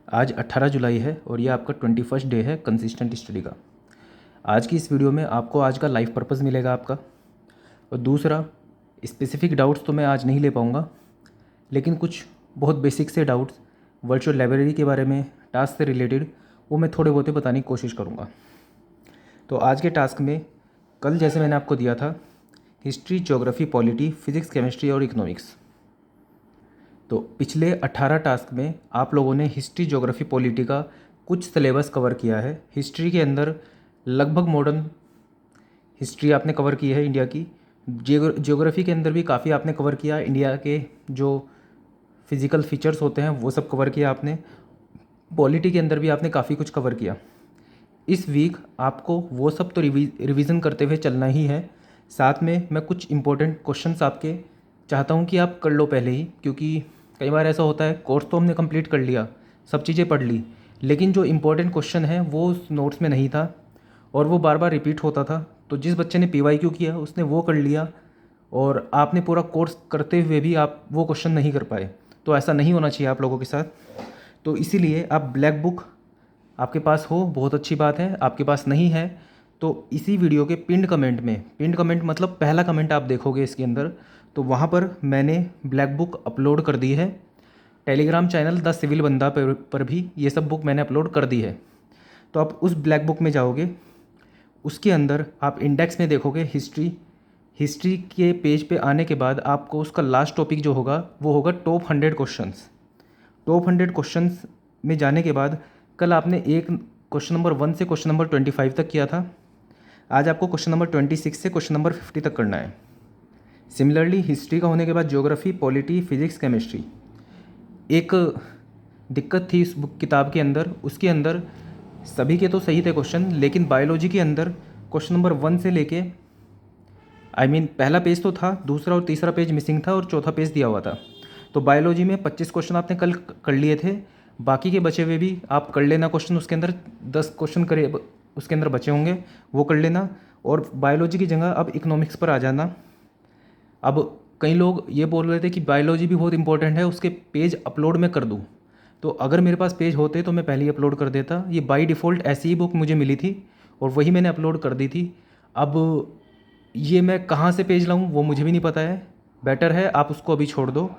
आज 18 जुलाई है और ये आपका 21st डे है कंसिस्टेंट स्टडी का। आज की इस वीडियो में आपको आज का लाइफ पर्पस मिलेगा आपका। और दूसरा, स्पेसिफिक डाउट्स तो मैं आज नहीं ले पाऊँगा, लेकिन कुछ बहुत बेसिक से डाउट्स वर्चुअल लाइब्रेरी के बारे में, टास्क से रिलेटेड, वो मैं थोड़े बहुत बताने की कोशिश करूँगा। तो आज के टास्क में कल जैसे मैंने आपको दिया था history, geography, polity, physics, chemistry और इकोनॉमिक्स। तो पिछले 18 टास्क में आप लोगों ने हिस्ट्री, ज्योग्राफी, पॉलिटी का कुछ सिलेबस कवर किया है। हिस्ट्री के अंदर लगभग मॉडर्न हिस्ट्री आपने कवर की है इंडिया की। ज्योग्राफी के अंदर भी काफ़ी आपने कवर किया, इंडिया के जो फिज़िकल फीचर्स होते हैं वो सब कवर किया आपने। पॉलिटी के अंदर भी आपने काफ़ी कुछ कवर किया। इस वीक आपको वो सब तो रिवीजन करते हुए चलना ही है। साथ में मैं कुछ इंपॉर्टेंट क्वेश्चंस आपके चाहता हूँ कि आप कर लो पहले ही, क्योंकि कई बार ऐसा होता है कोर्स तो हमने कंप्लीट कर लिया, सब चीज़ें पढ़ ली, लेकिन जो इंपॉर्टेंट क्वेश्चन है वो उस नोट्स में नहीं था और वो बार बार रिपीट होता था। तो जिस बच्चे ने PYQ किया उसने वो कर लिया और आपने पूरा कोर्स करते हुए भी आप वो क्वेश्चन नहीं कर पाए। तो ऐसा नहीं होना चाहिए आप लोगों के साथ। तो इसीलिए आप ब्लैक बुक आपके पास हो, बहुत अच्छी बात है। आपके पास नहीं है तो इसी वीडियो के पिंड कमेंट मतलब पहला कमेंट आप देखोगे इसके अंदर, तो वहाँ पर मैंने ब्लैक बुक अपलोड कर दी है। टेलीग्राम चैनल द सिविल बंदा पर भी ये सब बुक मैंने अपलोड कर दी है। तो आप उस ब्लैक बुक में जाओगे, उसके अंदर आप इंडेक्स में देखोगे हिस्ट्री के पेज पे आने के बाद आपको उसका लास्ट टॉपिक जो होगा वो होगा टॉप 100 क्वेश्चंस। टॉप 100 क्वेश्चंस में जाने के बाद कल आपने एक क्वेश्चन नंबर 1 से क्वेश्चन नंबर 25 तक किया था। आज आपको क्वेश्चन नंबर 26 से क्वेश्चन नंबर 50 तक करना है। सिमिलरली हिस्ट्री का होने के बाद ज्योग्राफी, पॉलिटी, फिज़िक्स, केमिस्ट्री। एक दिक्कत थी इस बुक किताब के अंदर, उसके अंदर सभी के तो सही थे क्वेश्चन, लेकिन बायोलॉजी के अंदर क्वेश्चन नंबर 1 से लेके पहला पेज तो था, दूसरा और तीसरा पेज मिसिंग था और चौथा पेज दिया हुआ था। तो बायोलॉजी में 25 क्वेश्चन आपने कल कर लिए थे, बाकी के बचे हुए भी आप कर लेना क्वेश्चन। उसके अंदर 10 क्वेश्चन करे उसके अंदर बचे होंगे, वो कर लेना। और बायोलॉजी की जगह अब इकोनॉमिक्स पर आ जाना। अब कई लोग ये बोल रहे थे कि बायोलॉजी भी बहुत इंपॉर्टेंट है, उसके पेज अपलोड मैं कर दूँ। तो अगर मेरे पास पेज होते तो मैं पहले ही अपलोड कर देता। ये बाय डिफ़ॉल्ट ऐसी ही बुक मुझे मिली थी और वही मैंने अपलोड कर दी थी। अब ये मैं कहाँ से पेज लाऊँ वो मुझे भी नहीं पता है। बेटर है आप उसको अभी छोड़ दो।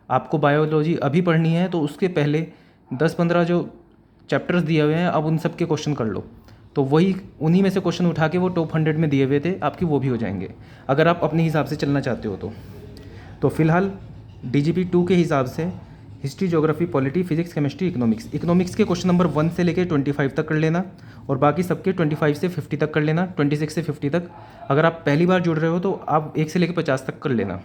आपको बायोलॉजी अभी पढ़नी है तो उसके पहले 10-15 जो चैप्टर्स दिए हुए हैं अब उन सब के क्वेश्चन कर लो। तो वही उन्हीं में से क्वेश्चन उठा के वो टॉप 100 में दिए हुए थे आपकी, वो भी हो जाएंगे अगर आप अपने हिसाब से चलना चाहते हो तो फिलहाल DGP 2 के हिसाब से history, geography, polity, physics, chemistry, economics के क्वेश्चन नंबर 1 से लेकर 25 तक कर लेना और बाकी सबके 25 से 50 तक कर लेना, 26 से 50 तक। अगर आप पहली बार जुड़ रहे हो तो आप 1 से लेकर 50 तक कर लेना।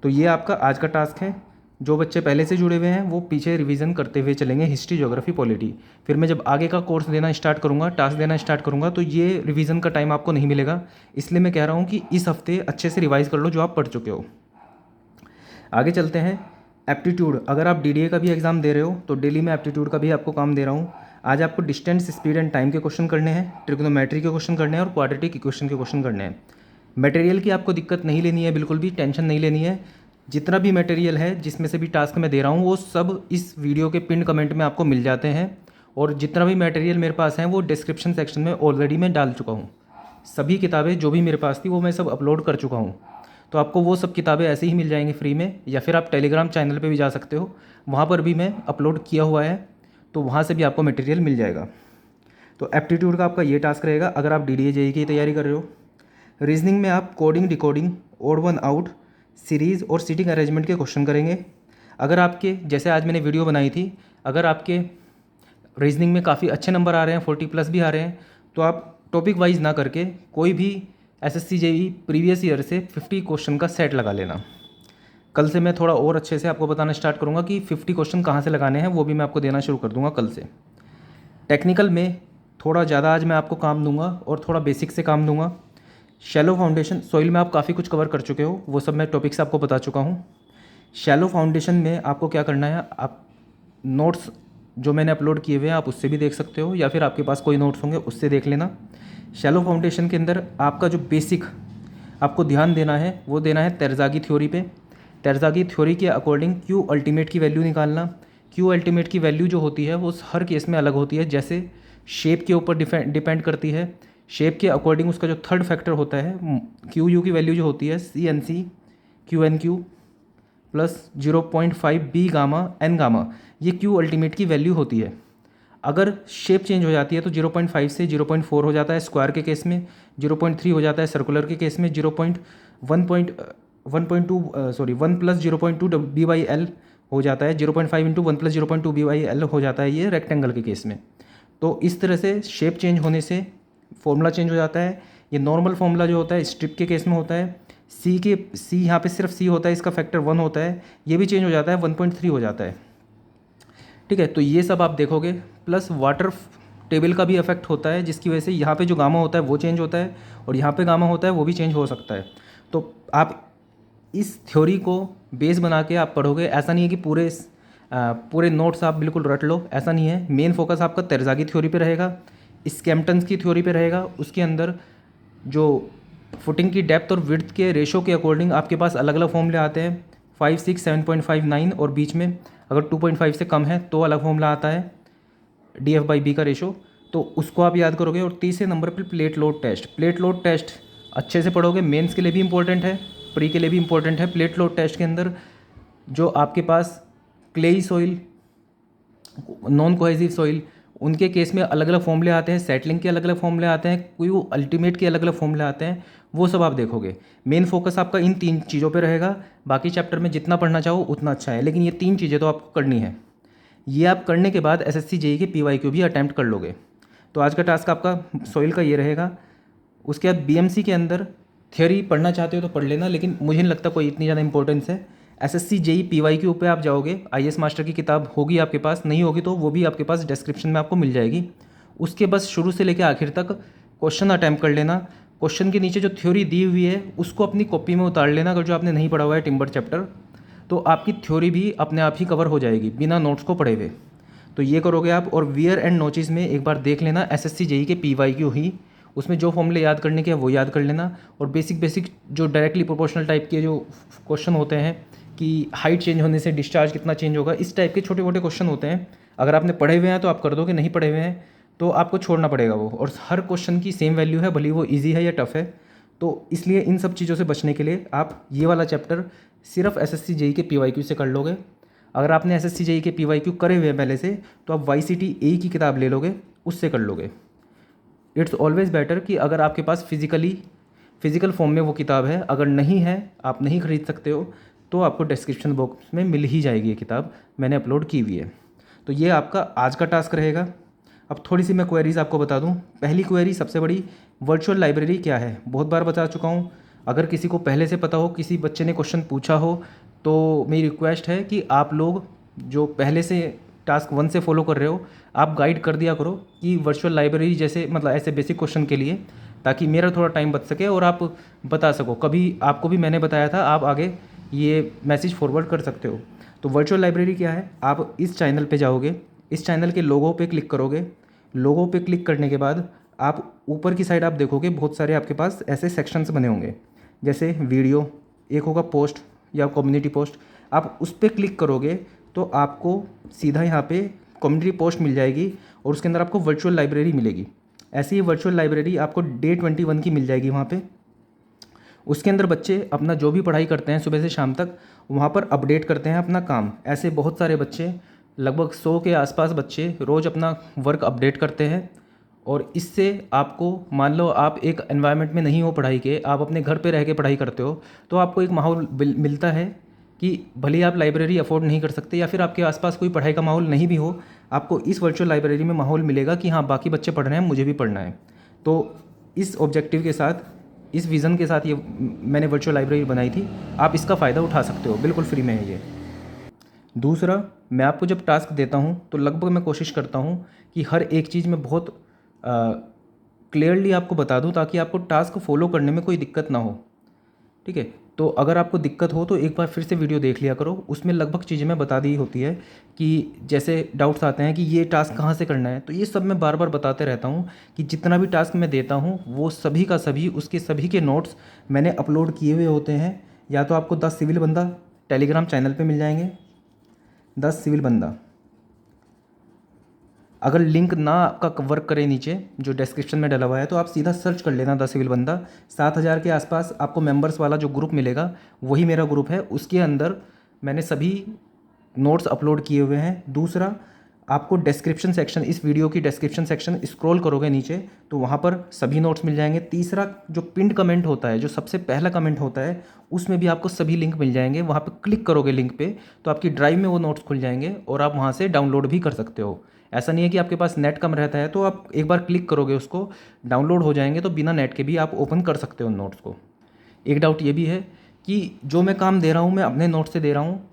तो ये आपका आज का टास्क है। जो बच्चे पहले से जुड़े हुए हैं वो पीछे रिवीजन करते हुए चलेंगे हिस्ट्री, ज्योग्राफी, पॉलिटी। फिर मैं जब आगे का कोर्स देना स्टार्ट करूँगा, टास्क देना स्टार्ट करूँगा, तो ये रिवीजन का टाइम आपको नहीं मिलेगा। इसलिए मैं कह रहा हूँ कि इस हफ्ते अच्छे से रिवाइज़ कर लो जो आप पढ़ चुके हो। आगे चलते हैं। एप्टीट्यूड, अगर आप DDA का भी एग्ज़ाम दे रहे हो तो डेली में एप्टीट्यूड का भी आपको काम दे रहा हूँ। आज आपको डिस्टेंस, स्पीड एंड टाइम के क्वेश्चन करने हैं, ट्रिग्नोमेट्री के क्वेश्चन करने हैं और क्वाड्रेटिक इक्वेशन के क्वेश्चन करने हैं। मटेरियल की आपको दिक्कत नहीं लेनी है, बिल्कुल भी टेंशन नहीं लेनी है। जितना भी मटेरियल है जिसमें से भी टास्क मैं दे रहा हूँ वो सब इस वीडियो के पिन कमेंट में आपको मिल जाते हैं। और जितना भी मटेरियल मेरे पास है वो डिस्क्रिप्शन सेक्शन में ऑलरेडी मैं डाल चुका हूँ। सभी किताबें जो भी मेरे पास थी वो मैं सब अपलोड कर चुका हूँ। तो आपको वो सब किताबें ऐसे ही मिल जाएंगी फ्री में, या फिर आप टेलीग्राम चैनल पे भी जा सकते हो, वहाँ पर भी मैं अपलोड किया हुआ है, तो वहाँ से भी आपको मटेरियल मिल जाएगा। तो एप्टीट्यूड का आपका ये टास्क रहेगा अगर आप DDA JEE की तैयारी कर रहे हो। रीजनिंग में आप coding, decoding, odd one out, series और सीटिंग अरेंजमेंट के क्वेश्चन करेंगे। अगर आपके, जैसे आज मैंने वीडियो बनाई थी, अगर आपके रीजनिंग में काफ़ी अच्छे नंबर आ रहे हैं, 40+ भी आ रहे हैं, तो आप टॉपिक वाइज ना करके कोई भी SSC JEE प्रीवियस ईयर से 50 क्वेश्चन का सेट लगा लेना। कल से मैं थोड़ा और अच्छे से आपको बताना स्टार्ट करूँगा कि 50 क्वेश्चन कहाँ से लगाने हैं, वो भी मैं आपको देना शुरू कर दूँगा कल से। टेक्निकल में थोड़ा ज़्यादा आज मैं आपको काम दूंगा और थोड़ा बेसिक से काम दूंगा। शैलो फाउंडेशन, सॉइल में आप काफ़ी कुछ कवर कर चुके हो, वो सब मैं टॉपिक्स आपको बता चुका हूँ। शैलो फाउंडेशन में आपको क्या करना है, आप नोट्स जो मैंने अपलोड किए हुए हैं आप उससे भी देख सकते हो, या फिर आपके पास कोई नोट्स होंगे उससे देख लेना। शैलो फाउंडेशन के अंदर आपका जो बेसिक आपको ध्यान देना है वो देना है तेरज़ागी थ्योरी पे। तेरज़ागी थ्योरी के अकॉर्डिंग क्यू अल्टीमेट की वैल्यू निकालना, क्यू अल्टीमेट की वैल्यू जो होती है वो हर केस में अलग होती है। जैसे शेप के ऊपर डिपेंड करती है, शेप के अकॉर्डिंग उसका जो थर्ड फैक्टर होता है क्यू यू की वैल्यू जो होती है C N C Q N Q plus 0.5 B gamma N gamma, ये क्यू अल्टीमेट की वैल्यू होती है। अगर शेप चेंज हो जाती है तो 0.5 से 0.4 हो जाता है स्क्वायर के केस में, 0.3 हो जाता है सर्कुलर के केस में, 1 प्लस 0.2 बी बाई एल हो जाता है, 0.5 into 1 plus 0.2 B by L हो जाता है ये रेक्टेंगल के केस में। तो इस तरह से शेप चेंज होने से फॉर्मूला चेंज हो जाता है। ये नॉर्मल फॉर्मूला जो होता है स्ट्रिप के केस में होता है, सी यहाँ पे सिर्फ सी होता है, इसका फैक्टर 1 होता है, ये भी चेंज हो जाता है 1.3 हो जाता है। ठीक है, तो ये सब आप देखोगे। प्लस वाटर टेबल का भी इफेक्ट होता है, जिसकी वजह से यहाँ पे जो गामा होता है वो चेंज होता है और यहाँ पे गामा होता है वो भी चेंज हो सकता है। तो आप इस थ्योरी को बेस बना के आप पढ़ोगे। ऐसा नहीं है कि पूरे नोट्स आप बिल्कुल रट लो, ऐसा नहीं है। मेन फोकस आपका तेरज़ागी थ्योरी पे रहेगा, स्कैम्पटन्स की थ्योरी पे रहेगा। उसके अंदर जो फुटिंग की डेप्थ और विड्थ के रेशो के अकॉर्डिंग आपके पास अलग अलग फॉर्मूले आते हैं, 5, 6, 7.5, 9 और बीच में अगर 2.5 से कम है तो अलग फॉर्मूला आता है डी एफ बाई बी का रेशो, तो उसको आप याद करोगे। और तीसरे नंबर पर plate load test. Plate load test अच्छे से पढ़ोगे, मेंस के लिए भी इंपॉर्टेंट है, प्री के लिए भी इंपॉर्टेंट है। प्लेट लोड टेस्ट के अंदर जो आपके पास clay soil, non cohesive soil, उनके केस में अलग अलग फॉर्मूले आते हैं, सेटलिंग के अलग अलग फॉर्मूले आते हैं, कोई वो अल्टीमेट के अलग अलग फॉर्मूले आते हैं, वो सब आप देखोगे। मेन फोकस आपका इन 3 चीज़ों पे रहेगा। बाकी चैप्टर में जितना पढ़ना चाहो उतना अच्छा है, लेकिन ये 3 चीज़ें तो आपको करनी है। ये आप करने के बाद एसएससी जेईई के पीवाईक्यू भी अटैम्प्ट कर लोगे। तो आज का टास्क आपका सॉइल का ये रहेगा। उसके बाद बीएमसी के अंदर थ्योरी पढ़ना चाहते हो तो पढ़ लेना, लेकिन मुझे नहीं लगता कोई इतनी ज़्यादा इंपॉर्टेंस है। एसएससी जेईई पीवाईक्यू पे आप जाओगे, आईएएस मास्टर की किताब होगी आपके पास, नहीं होगी तो वो भी आपके पास डिस्क्रिप्शन में आपको मिल जाएगी। उसके बस शुरू से लेकर आखिर तक क्वेश्चन अटैम्प्ट कर लेना। क्वेश्चन के नीचे जो थ्योरी दी हुई है उसको अपनी कॉपी में उतार लेना। अगर जो आपने नहीं पढ़ा हुआ है टिम्बर चैप्टर, तो आपकी थ्योरी भी अपने आप ही कवर हो जाएगी बिना नोट्स को पढ़े हुए। तो ये करोगे आप। और वियर एंड नोचिस में एक बार देख लेना एसएससी जेईई के पीवाईक्यू ही, उसमें जो फॉर्मूले याद करने के वो याद कर लेना। और बेसिक जो डायरेक्टली प्रोपोर्शनल टाइप के जो क्वेश्चन होते हैं कि हाइट चेंज होने से डिस्चार्ज कितना चेंज होगा, इस टाइप के छोटे मोटे क्वेश्चन होते हैं। अगर आपने पढ़े हुए हैं तो आप कर दोगे, नहीं पढ़े हुए हैं तो आपको छोड़ना पड़ेगा वो। और हर क्वेश्चन की सेम वैल्यू है, भले वो ईजी है या टफ है। तो इसलिए इन सब चीज़ों से बचने के लिए आप ये वाला चैप्टर सिर्फ एसएससी जेईई के पीवाईक्यू से कर लोगे। अगर आपने एसएससी जेईई के पीवाईक्यू करे हुए हैं पहले से, तो आप वाईसीटी ए की किताब ले लोगे, उससे कर लोगे। इट्स ऑलवेज़ बेटर कि अगर आपके पास फिजिकल फॉर्म में वो किताब है, अगर नहीं है, आप नहीं खरीद सकते हो, तो आपको डिस्क्रिप्शन बॉक्स में मिल ही जाएगी ये किताब, मैंने अपलोड की हुई है। तो ये आपका आज का टास्क रहेगा। अब थोड़ी सी मैं क्वेरीज़ आपको बता दूं। पहली क्वेरी सबसे बड़ी, वर्चुअल लाइब्रेरी क्या है, बहुत बार बता चुका हूँ। अगर किसी को पहले से पता हो, किसी बच्चे ने क्वेश्चन पूछा हो, तो मेरी रिक्वेस्ट है कि आप लोग जो पहले से टास्क 1 से फॉलो कर रहे हो, आप गाइड कर दिया करो कि वर्चुअल लाइब्रेरी जैसे, मतलब ऐसे बेसिक क्वेश्चन के लिए, ताकि मेरा थोड़ा टाइम बच सके और आप बता सको। कभी आपको भी मैंने बताया था, आप आगे ये मैसेज फॉरवर्ड कर सकते हो। तो वर्चुअल लाइब्रेरी क्या है, आप इस चैनल पे जाओगे, इस चैनल के लोगो पे क्लिक करोगे। लोगो पे क्लिक करने के बाद आप ऊपर की साइड आप देखोगे बहुत सारे आपके पास ऐसे सेक्शंस बने होंगे, जैसे वीडियो, एक होगा पोस्ट या कम्युनिटी पोस्ट। आप उस पर क्लिक करोगे तो आपको सीधा यहाँ पे कम्युनिटी पोस्ट मिल जाएगी और उसके अंदर आपको वर्चुअल लाइब्रेरी मिलेगी। ऐसी ही वर्चुअल लाइब्रेरी आपको डे 21 की मिल जाएगी वहाँ पे। उसके अंदर बच्चे अपना जो भी पढ़ाई करते हैं सुबह से शाम तक, वहाँ पर अपडेट करते हैं अपना काम। ऐसे बहुत सारे बच्चे, लगभग 100 के आसपास बच्चे रोज़ अपना वर्क अपडेट करते हैं। और इससे आपको, मान लो आप एक एनवायरनमेंट में नहीं हो पढ़ाई के, आप अपने घर पे रह के पढ़ाई करते हो, तो आपको एक माहौल मिलता है कि भले आप लाइब्रेरी अफोर्ड नहीं कर सकते या फिर आपके आसपास कोई पढ़ाई का माहौल नहीं भी हो, आपको इस वर्चुअल लाइब्रेरी में माहौल मिलेगा कि हाँ, बाकी बच्चे पढ़ रहे हैं, मुझे भी पढ़ना है। तो इस ऑब्जेक्टिव के साथ, इस विज़न के साथ ये मैंने वर्चुअल लाइब्रेरी बनाई थी। आप इसका फ़ायदा उठा सकते हो, बिल्कुल फ्री में है ये। दूसरा, मैं आपको जब टास्क देता हूँ तो लगभग मैं कोशिश करता हूँ कि हर एक चीज़ में बहुत क्लियरली आपको बता दूँ, ताकि आपको टास्क फॉलो करने में कोई दिक्कत ना हो। ठीक है, तो अगर आपको दिक्कत हो तो एक बार फिर से वीडियो देख लिया करो, उसमें लगभग चीज़ें मैं बता दी होती है कि जैसे डाउट्स आते हैं कि ये टास्क कहाँ से करना है, तो ये सब मैं बार बार बताते रहता हूँ कि जितना भी टास्क मैं देता हूँ वो सभी का सभी, उसके सभी के नोट्स मैंने अपलोड किए हुए होते हैं। या तो आपको 10 सिविल बंदा टेलीग्राम चैनल पे मिल जाएंगे, 10 सिविल बंदा, अगर लिंक ना आपका वर्क करे नीचे जो डिस्क्रिप्शन में डला हुआ है, तो आप सीधा सर्च कर लेना द सिविल बंदा। 7,000 के आसपास आपको मेंबर्स वाला जो ग्रुप मिलेगा वही मेरा ग्रुप है। उसके अंदर मैंने सभी नोट्स अपलोड किए हुए हैं। दूसरा, आपको डिस्क्रिप्शन सेक्शन, इस वीडियो की डिस्क्रिप्शन सेक्शन स्क्रॉल करोगे नीचे तो वहाँ पर सभी नोट्स मिल जाएंगे। तीसरा, जो पिंड कमेंट होता है, जो सबसे पहला कमेंट होता है, उसमें भी आपको सभी लिंक मिल जाएंगे। वहाँ पर क्लिक करोगे लिंक पे तो आपकी ड्राइव में वो नोट्स खुल जाएंगे और आप वहाँ से डाउनलोड भी कर सकते हो। ऐसा नहीं है कि आपके पास नेट कम रहता है तो आप एक बार क्लिक करोगे उसको डाउनलोड हो जाएंगे, तो बिना नेट के भी आप ओपन कर सकते हो उन नोट्स को। एक डाउट ये भी है कि जो मैं काम दे रहा हूँ मैं अपने नोट से दे रहा हूँ,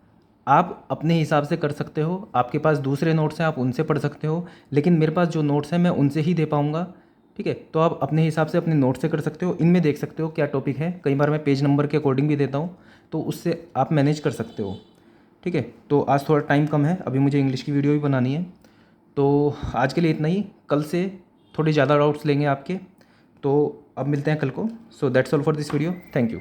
आप अपने हिसाब से कर सकते हो। आपके पास दूसरे नोट्स हैं, आप उनसे पढ़ सकते हो, लेकिन मेरे पास जो नोट्स हैं मैं उनसे ही दे पाऊँगा। ठीक है, तो आप अपने हिसाब से अपने नोट से कर सकते हो। इनमें देख सकते हो क्या टॉपिक है, कई बार मैं पेज नंबर के अकॉर्डिंग भी देता हूँ, तो उससे आप मैनेज कर सकते हो। ठीक है, तो आज थोड़ा टाइम कम है, अभी मुझे इंग्लिश की वीडियो भी बनानी है, तो आज के लिए इतना ही। कल से थोड़े ज़्यादा डाउट्स लेंगे आपके, तो अब मिलते हैं कल को। So that's all for this video, thank you.